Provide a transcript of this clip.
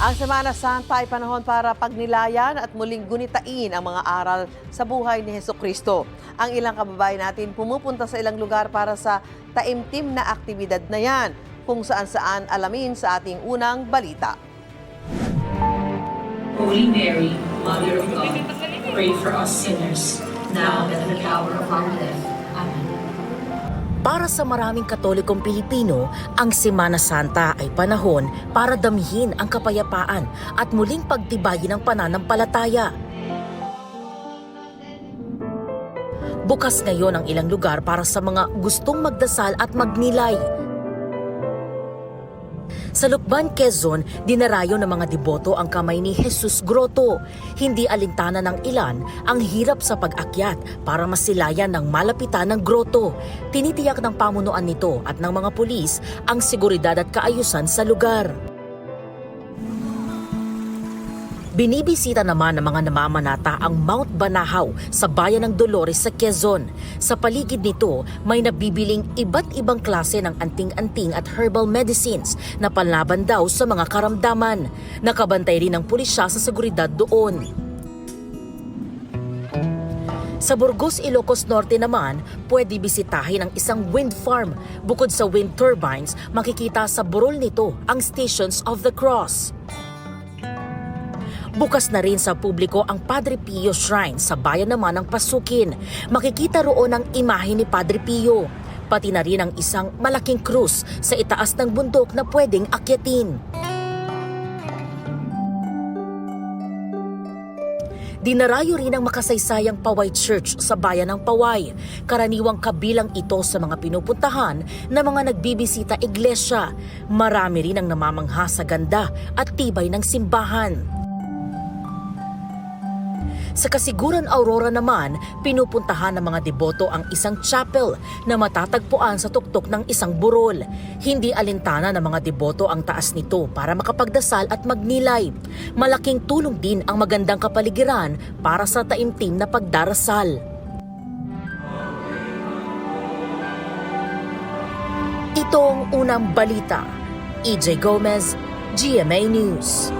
Ang Semana Santa ay panahon para pagnilayan at muling gunitain ang mga aral sa buhay ni Hesukristo. Ang ilang kababayan natin pumupunta sa ilang lugar para sa taimtim na aktibidad na yan, kung saan-saan alamin sa ating unang balita. Holy Mary, Mother of God, pray for us sinners, now and at the hour of our death. Amen. Para sa maraming Katolikong Pilipino, ang Semana Santa ay panahon para damhin ang kapayapaan at muling pagtibayin ang pananampalataya. Bukas ngayon ang ilang lugar para sa mga gustong magdasal at magnilay. Sa Lukban, Quezon, dinarayo ng mga deboto ang kamay ni Jesus Grotto. Hindi alintana ng ilan ang hirap sa pag-akyat para masilayan ng malapitan ng grotto. Tinitiyak ng pamunuan nito at ng mga pulis ang seguridad at kaayusan sa lugar. Binibisita naman ng mga namamanata ang Mount Banahaw sa bayan ng Dolores sa Quezon. Sa paligid nito, may nabibiling iba't ibang klase ng anting-anting at herbal medicines na panlaban daw sa mga karamdaman. Nakabantay rin ng pulisya sa seguridad doon. Sa Burgos, Ilocos Norte naman, pwede bisitahin ang isang wind farm. Bukod sa wind turbines, makikita sa burol nito ang Stations of the Cross. Bukas na rin sa publiko ang Padre Pio Shrine sa bayan naman ng Pasukin. Makikita roon ang imahe ni Padre Pio. Pati na rin ang isang malaking krus sa itaas ng bundok na pwedeng akyatin. Dinarayo rin ang makasaysayang Paway Church sa bayan ng Paway. Karaniwang kabilang ito sa mga pinupuntahan na mga nagbibisita iglesia. Marami rin ang namamangha sa ganda at tibay ng simbahan. Sa Kasiguran, Aurora naman, pinupuntahan ng mga deboto ang isang chapel na matatagpuan sa tuktok ng isang burol. Hindi alintana ng mga deboto ang taas nito para makapagdasal at magnilay. Malaking tulong din ang magandang kapaligiran para sa taimtim na pagdarasal. Ito ang unang balita. EJ Gomez, GMA News.